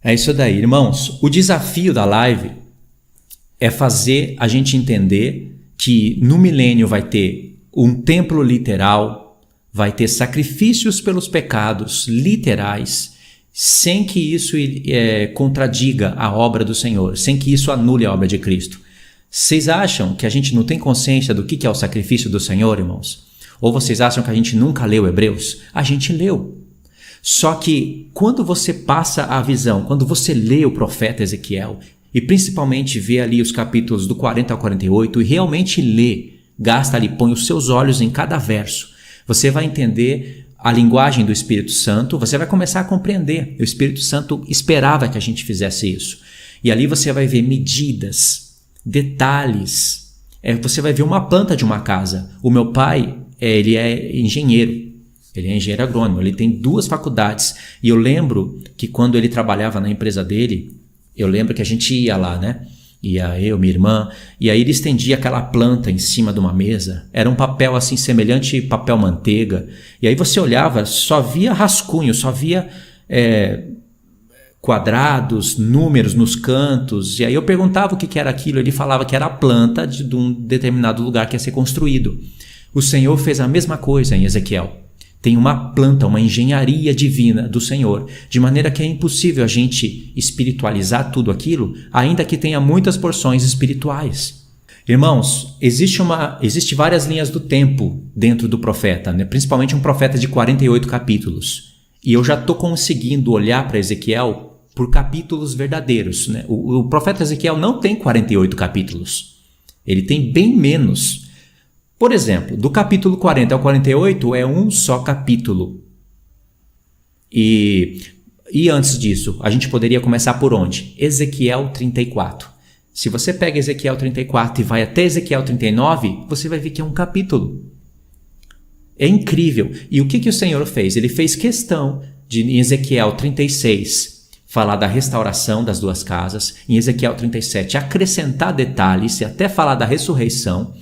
É isso daí, irmãos. O desafio da live é fazer a gente entender que no milênio vai ter um templo literal, vai ter sacrifícios pelos pecados literais, sem que isso contradiga a obra do Senhor, sem que isso anule a obra de Cristo. Vocês acham que a gente não tem consciência do que é o sacrifício do Senhor, irmãos? Ou vocês acham que a gente nunca leu Hebreus? A gente leu. Só que quando você passa a visão, quando você lê o profeta Ezequiel, e principalmente vê ali os capítulos do 40 ao 48 e realmente lê, gasta ali, põe os seus olhos em cada verso, você vai entender a linguagem do Espírito Santo, você vai começar a compreender. O Espírito Santo esperava que a gente fizesse isso. E ali você vai ver medidas, detalhes. Você vai ver uma planta de uma casa. O meu pai, ele é engenheiro. Ele é engenheiro agrônomo, ele tem 2 faculdades. E eu lembro que quando ele trabalhava na empresa dele, eu lembro que a gente ia lá, né? Ia eu, minha irmã, e aí ele estendia aquela planta em cima de uma mesa. Era um papel assim, semelhante papel manteiga. E aí você olhava, só via rascunho, só via quadrados, números nos cantos. E aí eu perguntava o que era aquilo, ele falava que era a planta de um determinado lugar que ia ser construído. O Senhor fez a mesma coisa em Ezequiel. Tem uma planta, uma engenharia divina do Senhor, de maneira que é impossível a gente espiritualizar tudo aquilo, ainda que tenha muitas porções espirituais. Irmãos, existe várias linhas do tempo dentro do profeta, né? Principalmente um profeta de 48 capítulos. E eu já estou conseguindo olhar para Ezequiel por capítulos verdadeiros, né? O profeta Ezequiel não tem 48 capítulos, ele tem bem menos. Por exemplo, do capítulo 40 ao 48 é um só capítulo. E antes disso, a gente poderia começar por onde? Ezequiel 34. Se você pega Ezequiel 34 e vai até Ezequiel 39, você vai ver que é um capítulo. É incrível. E o que o Senhor fez? Ele fez questão de, em Ezequiel 36, falar da restauração das 2 casas. Em Ezequiel 37, acrescentar detalhes e até falar da ressurreição.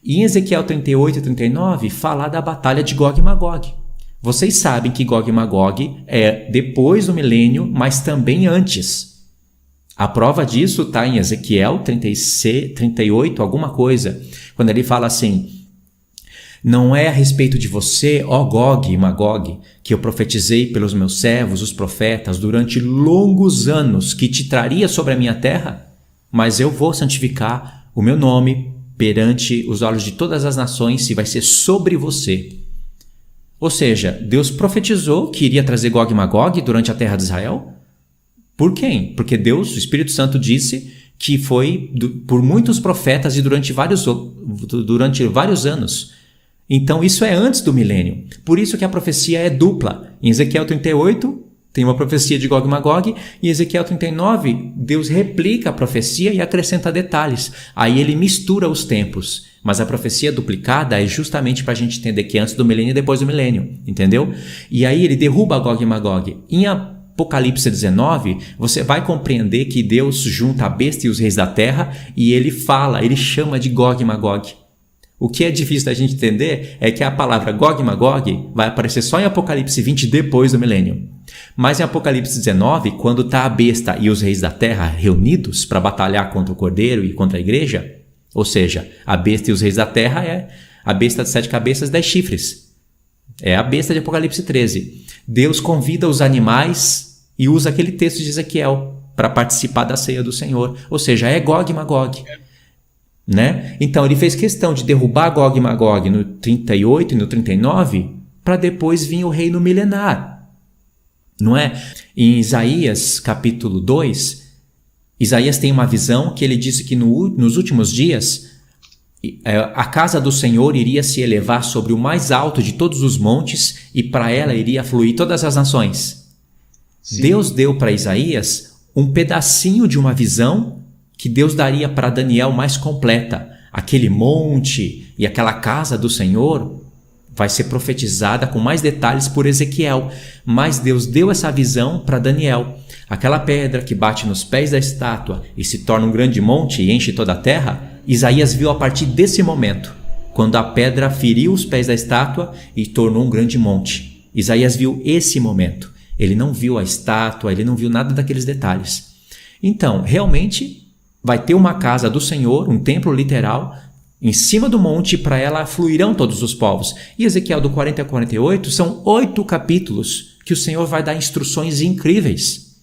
E em Ezequiel 38 e 39, falar da batalha de Gog e Magog. Vocês sabem que Gog e Magog é depois do milênio, mas também antes. A prova disso está em Ezequiel 38, alguma coisa, quando ele fala assim: não é a respeito de você, ó Gog e Magog, que eu profetizei pelos meus servos, os profetas, durante longos anos, que te traria sobre a minha terra? Mas eu vou santificar o meu nome perante os olhos de todas as nações, e vai ser sobre você. Ou seja, Deus profetizou que iria trazer Gog e Magog durante a terra de Israel. Por quem? Porque Deus, o Espírito Santo, disse que foi por muitos profetas e durante vários anos. Então isso é antes do milênio. Por isso que a profecia é dupla. Em Ezequiel 38, tem uma profecia de Gog e Magog, e em Ezequiel 39, Deus replica a profecia e acrescenta detalhes. Aí ele mistura os tempos. Mas a profecia duplicada é justamente para a gente entender que antes do milênio e depois do milênio, entendeu? E aí ele derruba Gog e Magog. Em Apocalipse 19, você vai compreender que Deus junta a besta e os reis da terra, e ele chama de Gog e Magog. O que é difícil da gente entender é que a palavra Gog e Magog vai aparecer só em Apocalipse 20 depois do milênio. Mas em Apocalipse 19, quando está a besta e os reis da terra reunidos para batalhar contra o cordeiro e contra a igreja, ou seja, a besta e os reis da terra é a besta de 7 cabeças e 10 chifres. É a besta de Apocalipse 13. Deus convida os animais e usa aquele texto de Ezequiel para participar da ceia do Senhor. Ou seja, é Gog e Magog. Né? Então ele fez questão de derrubar Gog e Magog no 38 e no 39 para depois vir o reino milenar, não é? Em Isaías capítulo 2, Isaías tem uma visão que ele disse que nos últimos dias a casa do Senhor iria se elevar sobre o mais alto de todos os montes, e para ela iria fluir todas as nações. Sim. Deus deu para Isaías um pedacinho de uma visão que Deus daria para Daniel mais completa. Aquele monte e aquela casa do Senhor vai ser profetizada com mais detalhes por Ezequiel. Mas Deus deu essa visão para Daniel. Aquela pedra que bate nos pés da estátua e se torna um grande monte e enche toda a terra, Isaías viu a partir desse momento, quando a pedra feriu os pés da estátua e tornou um grande monte. Isaías viu esse momento. Ele não viu a estátua, ele não viu nada daqueles detalhes. Então, realmente, vai ter uma casa do Senhor, um templo literal, em cima do monte, para ela fluirão todos os povos. E Ezequiel do 40 a 48 são 8 capítulos que o Senhor vai dar instruções incríveis.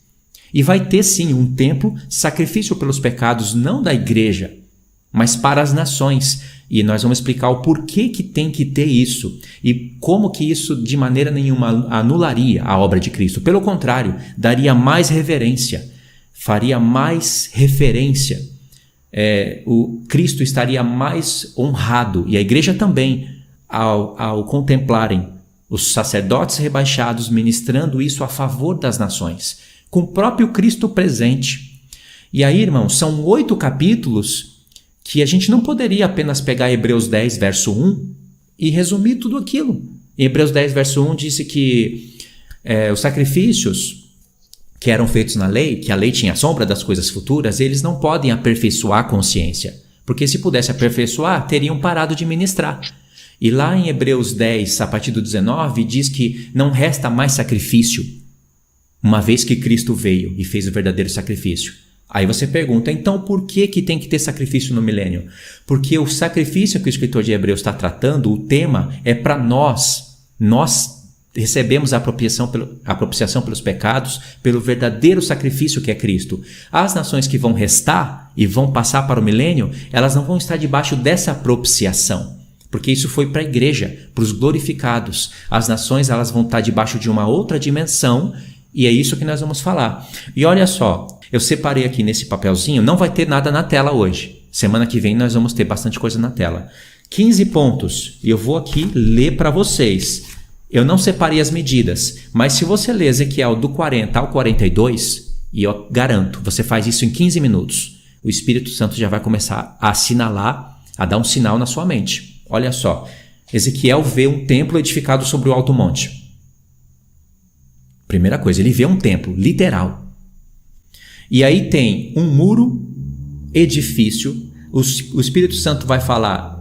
E vai ter sim um templo, sacrifício pelos pecados, não da igreja, mas para as nações. E nós vamos explicar o porquê que tem que ter isso e como que isso de maneira nenhuma anularia a obra de Cristo. Pelo contrário, daria mais reverência, faria mais referência. O Cristo estaria mais honrado, e a igreja também, ao contemplarem os sacerdotes rebaixados ministrando isso a favor das nações, com o próprio Cristo presente. E aí, irmãos, são 8 capítulos que a gente não poderia apenas pegar Hebreus 10, verso 1 e resumir tudo aquilo. Em Hebreus 10, verso 1 disse que os sacrifícios que eram feitos na lei, que a lei tinha a sombra das coisas futuras, eles não podem aperfeiçoar a consciência, porque se pudesse aperfeiçoar, teriam parado de ministrar. E lá em Hebreus 10, a partir do 19, diz que não resta mais sacrifício, uma vez que Cristo veio e fez o verdadeiro sacrifício. Aí você pergunta, então por que tem que ter sacrifício no milênio? Porque o sacrifício que o escritor de Hebreus está tratando, o tema é para nós. Nós recebemos a propiciação pelos pecados, pelo verdadeiro sacrifício que é Cristo. As nações que vão restar e vão passar para o milênio, elas não vão estar debaixo dessa propiciação, porque isso foi para a igreja, para os glorificados. As nações, elas vão estar debaixo de uma outra dimensão, e é isso que nós vamos falar. E olha só, eu separei aqui nesse papelzinho, não vai ter nada na tela hoje. Semana que vem nós vamos ter bastante coisa na tela. 15 pontos, e eu vou aqui ler para vocês. Eu não separei as medidas, mas se você ler Ezequiel do 40 ao 42, e eu garanto, você faz isso em 15 minutos, o Espírito Santo já vai começar a assinalar, a dar um sinal na sua mente. Olha só, Ezequiel vê um templo edificado sobre o alto monte. Primeira coisa, ele vê um templo, literal. E aí tem um muro, edifício, o Espírito Santo vai falar...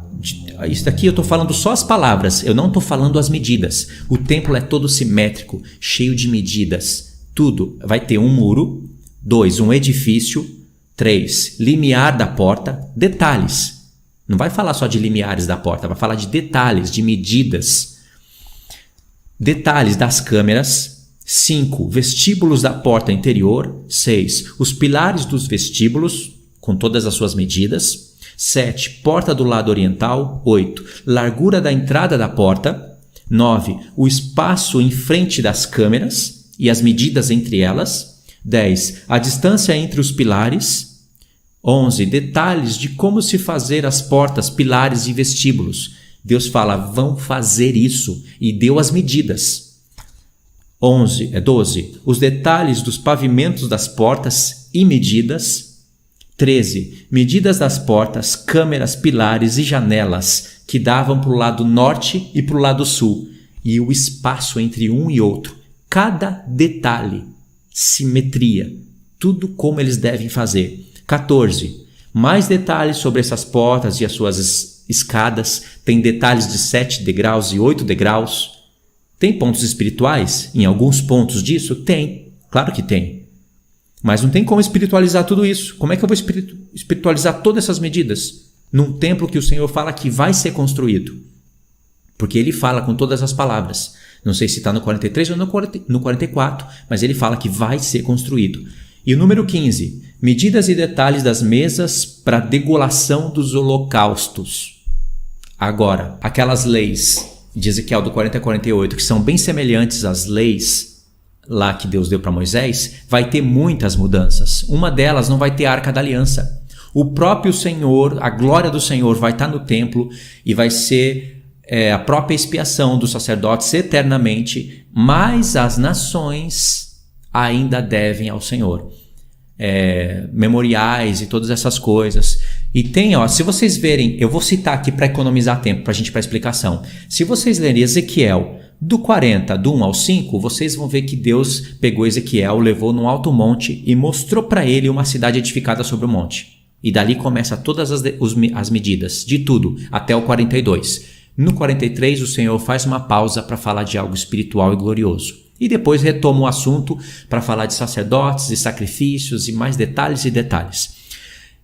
Isso daqui eu estou falando só as palavras, eu não estou falando as medidas. O templo é todo simétrico, cheio de medidas. Tudo. Vai ter um muro, 2, um edifício, 3, limiar da porta, detalhes. Não vai falar só de limiares da porta, vai falar de detalhes, de medidas. Detalhes das câmeras. 5, vestíbulos da porta interior. 6, os pilares dos vestíbulos, com todas as suas medidas. 7, porta do lado oriental. 8, largura da entrada da porta. 9, o espaço em frente das câmeras e as medidas entre elas. 10, a distância entre os pilares. 11, detalhes de como se fazer as portas, pilares e vestíbulos. Deus fala, vão fazer isso, e deu as medidas. 12, os detalhes dos pavimentos das portas e medidas. 13, medidas das portas, câmeras, pilares e janelas que davam para o lado norte e para o lado sul, e o espaço entre um e outro. Cada detalhe, simetria, tudo como eles devem fazer. 14, mais detalhes sobre essas portas e as suas escadas. Tem detalhes de 7 degraus e 8 degraus. Tem pontos espirituais em alguns pontos disso? Tem, claro que tem. Mas não tem como espiritualizar tudo isso. Como é que eu vou espiritualizar todas essas medidas num templo que o Senhor fala que vai ser construído? Porque ele fala com todas as palavras. Não sei se está no 43 ou no 44, mas ele fala que vai ser construído. E o número 15, medidas e detalhes das mesas para degolação dos holocaustos. Agora, aquelas leis de Ezequiel do 40 a 48, que são bem semelhantes às leis lá que Deus deu para Moisés, vai ter muitas mudanças. Uma delas não vai ter a Arca da Aliança. O próprio Senhor, a glória do Senhor vai estar no templo e vai ser a própria expiação dos sacerdotes eternamente, mas as nações ainda devem ao Senhor. Memoriais e todas essas coisas. E tem, se vocês verem, eu vou citar aqui para economizar tempo para a gente ir para a explicação. Se vocês lerem Ezequiel do 40, do 1 ao 5, vocês vão ver que Deus pegou Ezequiel, levou num alto monte e mostrou para ele uma cidade edificada sobre o monte. E dali começa todas as medidas, de tudo, até o 42. No 43, o Senhor faz uma pausa para falar de algo espiritual e glorioso. E depois retoma o assunto para falar de sacerdotes e sacrifícios e mais detalhes e detalhes.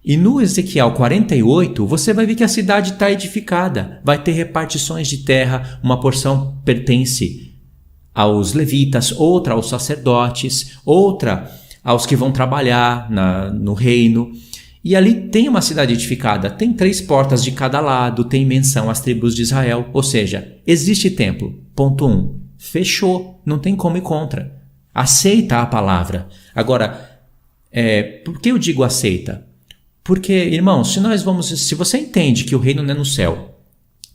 E no Ezequiel 48, você vai ver que a cidade está edificada, vai ter repartições de terra, uma porção pertence aos levitas, outra aos sacerdotes, outra aos que vão trabalhar no reino. E ali tem uma cidade edificada, tem 3 portas de cada lado, tem menção às tribos de Israel, ou seja, existe templo. Ponto 1. Fechou, não tem como ir contra. Aceita a palavra. Agora, por que eu digo aceita? Porque, irmãos, se você entende que o reino não é no céu,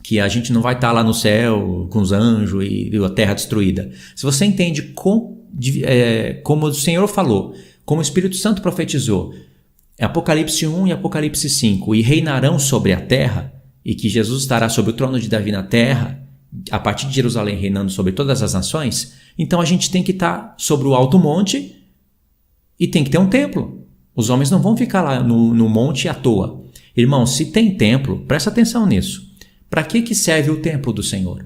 que a gente não vai estar lá no céu com os anjos e a terra destruída. Se você entende como o Senhor falou, como o Espírito Santo profetizou, Apocalipse 1 e Apocalipse 5, e reinarão sobre a terra, e que Jesus estará sobre o trono de Davi na terra, a partir de Jerusalém reinando sobre todas as nações, então a gente tem que estar sobre o alto monte e tem que ter um templo. Os homens não vão ficar lá no monte à toa. Irmão, se tem templo, presta atenção nisso. Para que serve o templo do Senhor?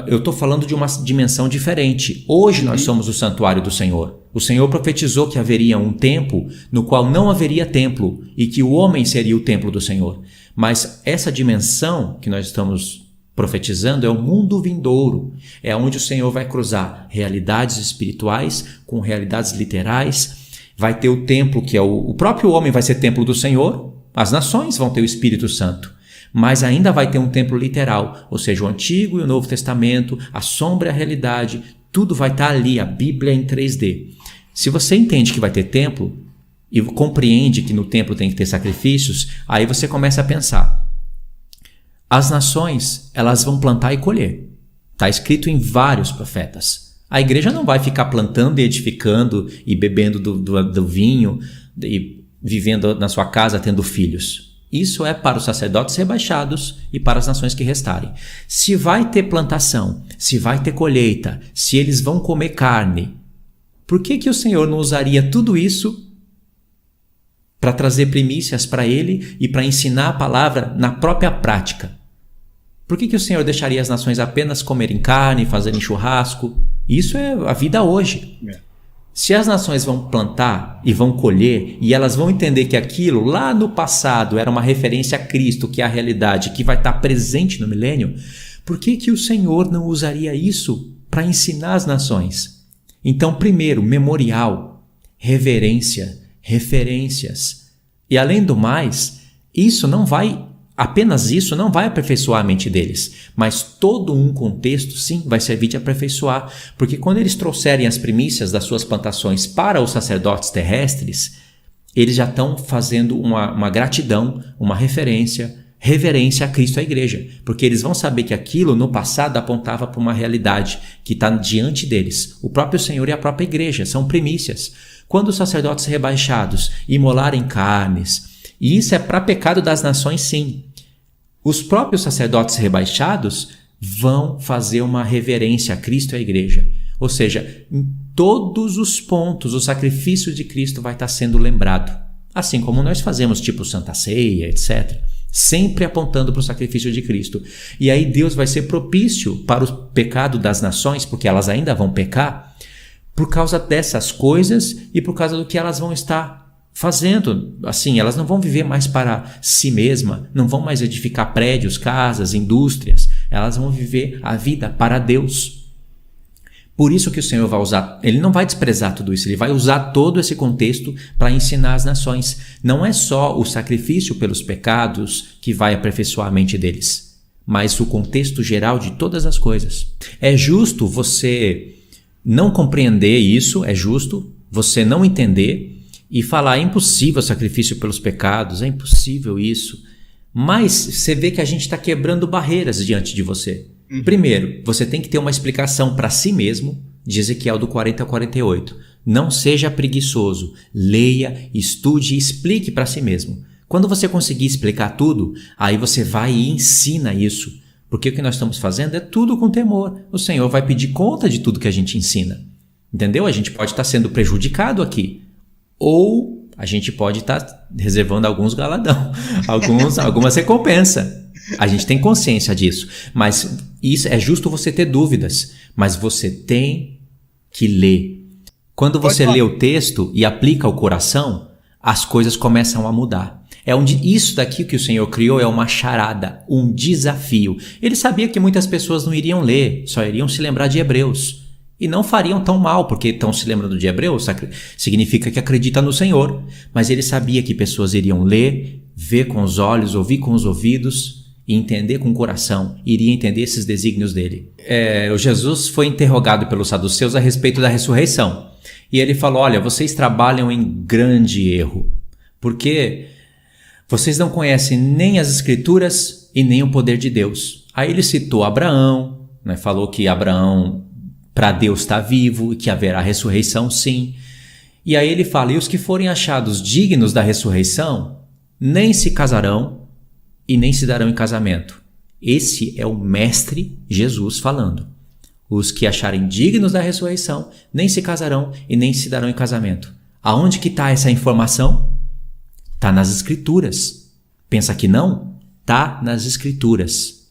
Eu estou falando de uma dimensão diferente. Hoje nós somos o santuário do Senhor. O Senhor profetizou que haveria um tempo no qual não haveria templo e que o homem seria o templo do Senhor. Mas essa dimensão que nós estamos profetizando é o mundo vindouro. É onde o Senhor vai cruzar realidades espirituais com realidades literais. Vai ter o templo que é o próprio homem vai ser templo do Senhor. As nações vão ter o Espírito Santo. Mas ainda vai ter um templo literal, ou seja, o Antigo e o Novo Testamento, a sombra e a realidade, tudo vai estar ali, a Bíblia em 3D. Se você entende que vai ter templo e compreende que no templo tem que ter sacrifícios, aí você começa a pensar. As nações, elas vão plantar e colher. Está escrito em vários profetas. A igreja não vai ficar plantando e edificando e bebendo do vinho e vivendo na sua casa tendo filhos. Isso é para os sacerdotes rebaixados e para as nações que restarem. Se vai ter plantação, se vai ter colheita, se eles vão comer carne, por que o Senhor não usaria tudo isso para trazer primícias para ele e para ensinar a palavra na própria prática? Por que o Senhor deixaria as nações apenas comerem carne, fazerem churrasco? Isso é a vida hoje. Se as nações vão plantar e vão colher e elas vão entender que aquilo lá no passado era uma referência a Cristo, que é a realidade, que vai estar presente no milênio, por que o Senhor não usaria isso para ensinar as nações? Então, primeiro, memorial, reverência, referências. E além do mais, apenas isso não vai aperfeiçoar a mente deles, mas todo um contexto, sim, vai servir de aperfeiçoar, porque quando eles trouxerem as primícias das suas plantações para os sacerdotes terrestres, eles já estão fazendo uma gratidão, uma referência a Cristo e à igreja, porque eles vão saber que aquilo no passado apontava para uma realidade que está diante deles. O próprio Senhor e a própria igreja são primícias. Quando os sacerdotes rebaixados imolarem carnes, e isso é para pecado das nações, sim. Os próprios sacerdotes rebaixados vão fazer uma reverência a Cristo e à igreja. Ou seja, em todos os pontos, o sacrifício de Cristo vai estar sendo lembrado. Assim como nós fazemos, tipo Santa Ceia, etc. Sempre apontando para o sacrifício de Cristo. E aí Deus vai ser propício para o pecado das nações, porque elas ainda vão pecar, por causa dessas coisas e por causa do que elas vão estar fazendo. Assim, elas não vão viver mais para si mesma, não vão mais edificar prédios, casas, indústrias. Elas vão viver a vida para Deus. Por isso que o Senhor vai usar, ele não vai desprezar tudo isso, ele vai usar todo esse contexto para ensinar as nações. Não é só o sacrifício pelos pecados que vai aperfeiçoar a mente deles, mas o contexto geral de todas as coisas. É justo você não compreender isso, é justo você não entender e falar, é impossível o sacrifício pelos pecados, é impossível isso. Mas você vê que a gente está quebrando barreiras diante de você. Primeiro, você tem que ter uma explicação para si mesmo, de Ezequiel do 40 ao 48. Não seja preguiçoso, leia, estude e explique para si mesmo. Quando você conseguir explicar tudo, aí você vai e ensina isso. Porque o que nós estamos fazendo é tudo com temor. O Senhor vai pedir conta de tudo que a gente ensina. Entendeu? A gente pode estar sendo prejudicado aqui. Ou a gente pode estar reservando alguns galadão, algumas recompensas. A gente tem consciência disso. Mas isso é justo você ter dúvidas. Mas você tem que lê. Quando você lê o texto e aplica ao coração, as coisas começam a mudar. Isso daqui que o Senhor criou é uma charada, um desafio. Ele sabia que muitas pessoas não iriam ler, só iriam se lembrar de Hebreus. E não fariam tão mal, porque estão se lembrando de Hebreus, significa que acredita no Senhor. Mas ele sabia que pessoas iriam ler, ver com os olhos, ouvir com os ouvidos e entender com o coração, iria entender esses desígnios dele. O Jesus foi interrogado pelos saduceus a respeito da ressurreição. E ele falou, olha, vocês trabalham em grande erro, porque vocês não conhecem nem as Escrituras e nem o poder de Deus. Aí ele citou Abraão, né, falou que Abraão para Deus está vivo e que haverá ressurreição sim. E aí ele fala, e os que forem achados dignos da ressurreição, nem se casarão e nem se darão em casamento. Esse é o Mestre Jesus falando. Os que acharem dignos da ressurreição, nem se casarão e nem se darão em casamento. Aonde que está essa informação? Está nas Escrituras. Pensa que não? Está nas Escrituras.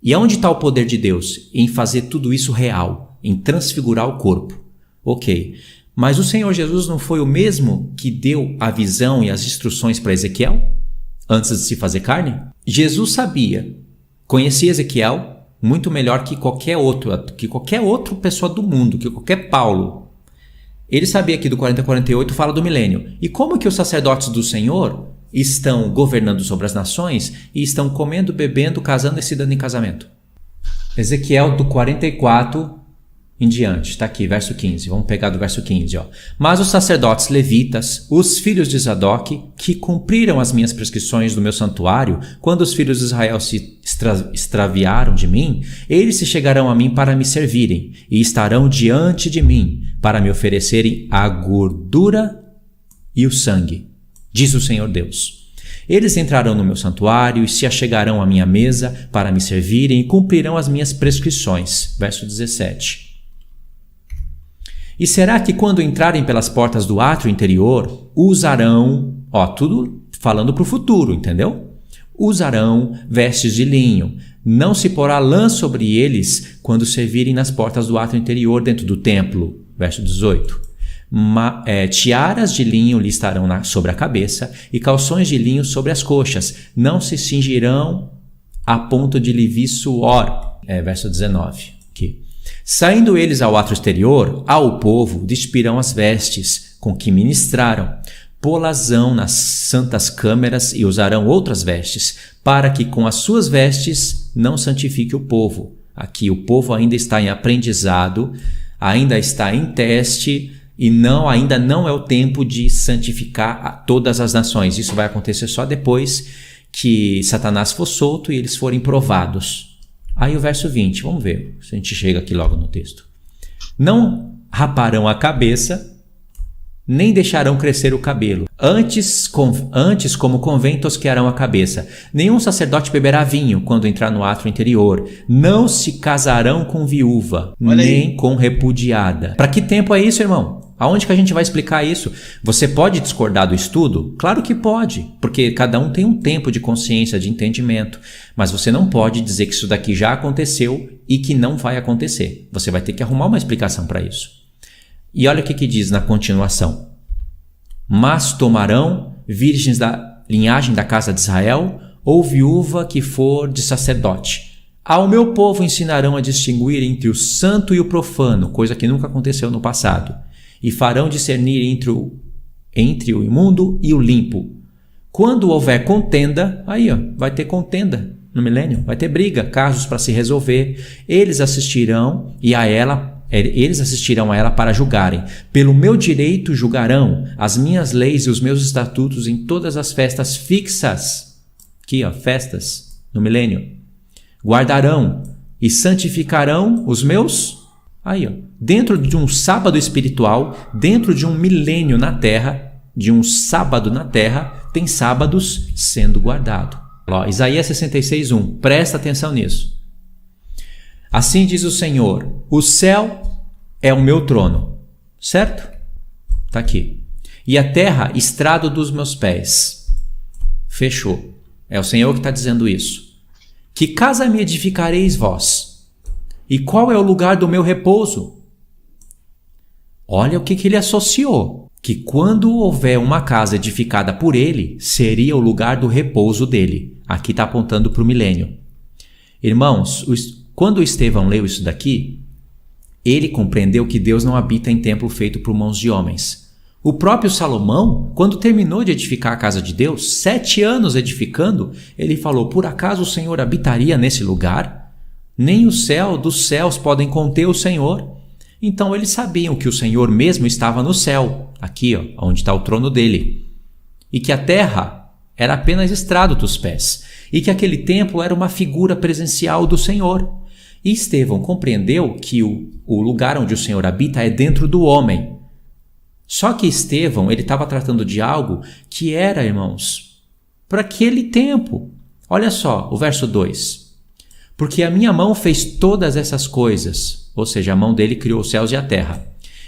E aonde está o poder de Deus? Em fazer tudo isso real, em transfigurar o corpo. Ok, mas o Senhor Jesus não foi o mesmo que deu a visão e as instruções para Ezequiel? Antes de se fazer carne? Jesus sabia, conhecia Ezequiel muito melhor que qualquer outra pessoa do mundo, que qualquer Paulo. Ele sabia que do 40 a 48 fala do milênio. E como que os sacerdotes do Senhor estão governando sobre as nações e estão comendo, bebendo, casando e se dando em casamento? Ezequiel do 44 em diante, está aqui, verso 15. Vamos pegar do verso 15. Mas os sacerdotes levitas, os filhos de Zadok, que cumpriram as minhas prescrições do meu santuário, quando os filhos de Israel se extraviaram de mim, eles se chegarão a mim para me servirem, e estarão diante de mim, para me oferecerem a gordura e o sangue, diz o Senhor Deus. Eles entrarão no meu santuário e se achegarão à minha mesa para me servirem e cumprirão as minhas prescrições. Verso 17. E será que quando entrarem pelas portas do átrio interior, usarão, tudo falando para o futuro, entendeu? Usarão vestes de linho, não se porá lã sobre eles quando servirem nas portas do átrio interior dentro do templo. Verso 18. Tiaras de linho lhe estarão sobre a cabeça e calções de linho sobre as coxas, não se cingirão a ponto de lhe vir suor. Verso 19. Aqui. Saindo eles ao átrio exterior, ao povo despirão as vestes com que ministraram, pô-las-ão nas santas câmeras e usarão outras vestes, para que com as suas vestes não santifique o povo. Aqui o povo ainda está em aprendizado, ainda está em teste e ainda não é o tempo de santificar a todas as nações. Isso vai acontecer só depois que Satanás for solto e eles forem provados. Aí o verso 20, vamos ver se a gente chega aqui logo no texto. Não raparão a cabeça, nem deixarão crescer o cabelo. Antes como convém, tosquearão a cabeça. Nenhum sacerdote beberá vinho quando entrar no átrio interior. Não se casarão com viúva, nem com repudiada. Para que tempo é isso, irmão? Aonde que a gente vai explicar isso? Você pode discordar do estudo? Claro que pode, porque cada um tem um tempo de consciência, de entendimento. Mas você não pode dizer que isso daqui já aconteceu e que não vai acontecer. Você vai ter que arrumar uma explicação para isso. E olha o que diz na continuação. Mas tomarão virgens da linhagem da casa de Israel ou viúva que for de sacerdote. Ao meu povo ensinarão a distinguir entre o santo e o profano, coisa que nunca aconteceu no passado. E farão discernir entre o imundo e o limpo. Quando houver contenda, vai ter contenda no milênio, vai ter briga, casos para se resolver. Eles assistirão a ela para julgarem. Pelo meu direito julgarão as minhas leis e os meus estatutos em todas as festas fixas. Aqui, festas no milênio. Guardarão e santificarão os meus... Dentro de um sábado espiritual, dentro de um milênio na terra, de um sábado na terra, tem sábados sendo guardados. Isaías 66:1, presta atenção nisso. Assim diz o Senhor, o céu é o meu trono, certo? Está aqui. E a terra, estrado dos meus pés. Fechou. É o Senhor que está dizendo isso. Que casa me edificareis vós? E qual é o lugar do meu repouso? Olha o que ele associou. Que quando houver uma casa edificada por ele, seria o lugar do repouso dele. Aqui está apontando para o milênio. Irmãos, quando Estevão leu isso daqui, ele compreendeu que Deus não habita em templo feito por mãos de homens. O próprio Salomão, quando terminou de edificar a casa de Deus, 7 anos edificando, ele falou: por acaso o Senhor habitaria nesse lugar? Nem o céu dos céus podem conter o Senhor. Então eles sabiam que o Senhor mesmo estava no céu, aqui, onde está o trono dele, e que a terra era apenas estrado dos pés, e que aquele templo era uma figura presencial do Senhor. E Estevão compreendeu que o lugar onde o Senhor habita é dentro do homem. Só que Estevão, ele estava tratando de algo que era, irmãos, para aquele tempo. Olha só, o verso 2. Porque a minha mão fez todas essas coisas, ou seja, a mão dele criou os céus e a terra.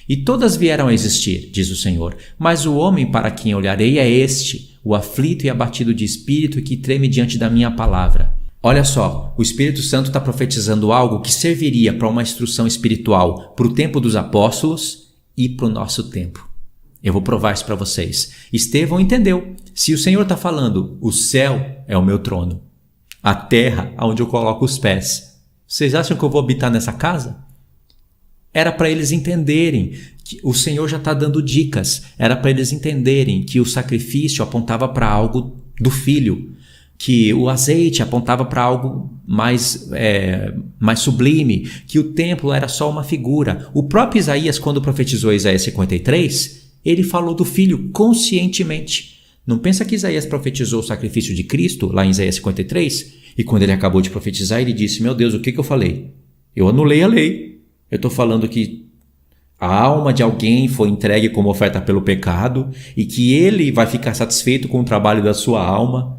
E todas vieram a existir, diz o Senhor. Mas o homem para quem olharei é este, o aflito e abatido de espírito que treme diante da minha palavra. Olha só, o Espírito Santo está profetizando algo que serviria para uma instrução espiritual para o tempo dos apóstolos e para o nosso tempo. Eu vou provar isso para vocês. Estevão entendeu. Se o Senhor está falando, o céu é o meu trono, a terra onde eu coloco os pés, vocês acham que eu vou habitar nessa casa? Era para eles entenderem que o Senhor já está dando dicas. Era para eles entenderem que o sacrifício apontava para algo do Filho, que o azeite apontava para algo mais sublime, que o templo era só uma figura. O próprio Isaías, quando profetizou Isaías 53, ele falou do Filho conscientemente. Não pensa que Isaías profetizou o sacrifício de Cristo, lá em Isaías 53, e quando ele acabou de profetizar, ele disse: meu Deus, o que eu falei? Eu anulei a lei. Eu estou falando que a alma de alguém foi entregue como oferta pelo pecado e que ele vai ficar satisfeito com o trabalho da sua alma.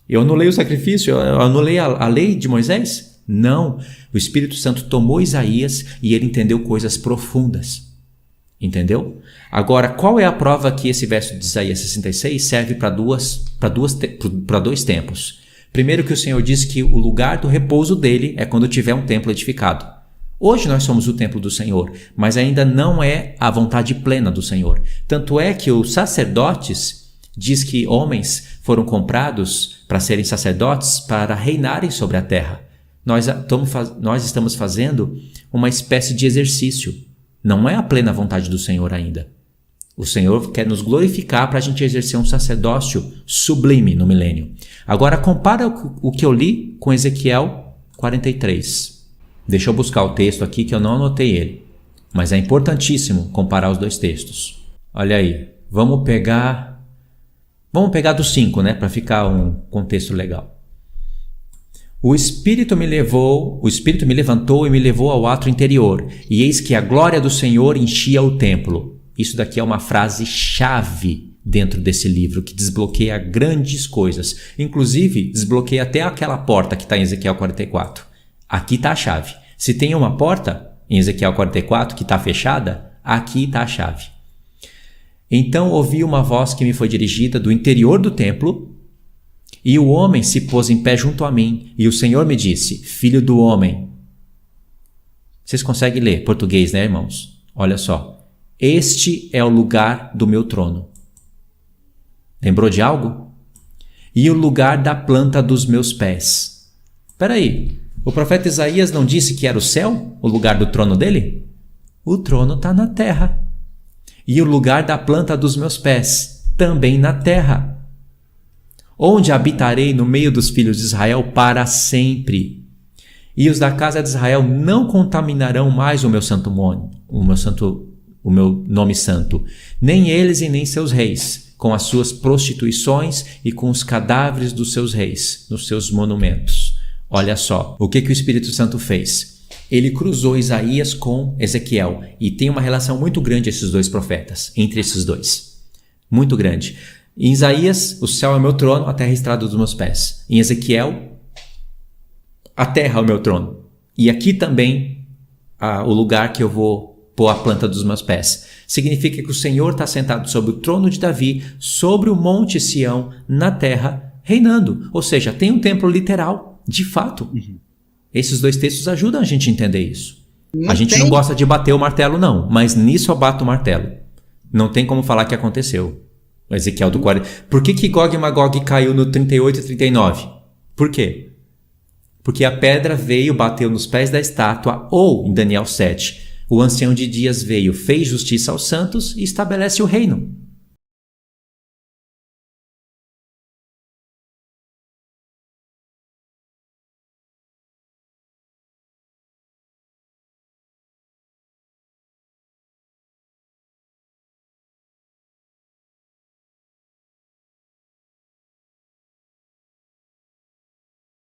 Eu anulei o sacrifício? Eu anulei a lei de Moisés? Não. O Espírito Santo tomou Isaías e ele entendeu coisas profundas. Entendeu? Agora, qual é a prova que esse verso de Isaías 66 serve para dois tempos? Primeiro, que o Senhor diz que o lugar do repouso dele é quando tiver um templo edificado. Hoje nós somos o templo do Senhor, mas ainda não é a vontade plena do Senhor. Tanto é que os sacerdotes diz que homens foram comprados para serem sacerdotes para reinarem sobre a terra. Nós estamos fazendo uma espécie de exercício. Não é a plena vontade do Senhor ainda. O Senhor quer nos glorificar para a gente exercer um sacerdócio sublime no milênio. Agora compara o que eu li com Ezequiel 43. Deixa eu buscar o texto aqui que eu não anotei ele. Mas é importantíssimo comparar os dois textos. Olha aí, vamos pegar do 5, né, para ficar um contexto legal. O Espírito me levantou e me levou ao átrio interior, e eis que a glória do Senhor enchia o templo. Isso daqui é uma frase chave dentro desse livro, que desbloqueia grandes coisas. Inclusive, desbloqueia até aquela porta que está em Ezequiel 44. Aqui está a chave. Se tem uma porta em Ezequiel 44 que está fechada, aqui está a chave. Então ouvi uma voz que me foi dirigida do interior do templo, e o homem se pôs em pé junto a mim, e o Senhor me disse: filho do homem. Vocês conseguem ler português, né, irmãos? Olha só. Este é o lugar do meu trono. Lembrou de algo? E o lugar da planta dos meus pés. Espera aí. O profeta Isaías não disse que era o céu, o lugar do trono dele? O trono está na terra. E o lugar da planta dos meus pés, também na terra. Onde habitarei no meio dos filhos de Israel para sempre. E os da casa de Israel não contaminarão mais o meu nome santo, nem eles e nem seus reis, com as suas prostituições e com os cadáveres dos seus reis, nos seus monumentos. Olha só, o que o Espírito Santo fez? Ele cruzou Isaías com Ezequiel, e tem uma relação muito grande esses dois profetas, entre esses dois. Muito grande. Em Isaías, o céu é o meu trono, a terra é estrada dos meus pés. Em Ezequiel, a terra é o meu trono. E aqui também, o lugar que eu vou pôr a planta dos meus pés. Significa que o Senhor está sentado sobre o trono de Davi, sobre o monte Sião, na terra, reinando. Ou seja, tem um templo literal. De fato, esses dois textos ajudam a gente a entender isso. A gente não gosta de bater o martelo, não, mas nisso eu bato o martelo. Não tem como falar que aconteceu. O Ezequiel do 40. Por que Gog e Magog caiu no 38 e 39? Por quê? Porque a pedra veio, bateu nos pés da estátua, ou, em Daniel 7, o ancião de dias veio, fez justiça aos santos e estabelece o reino.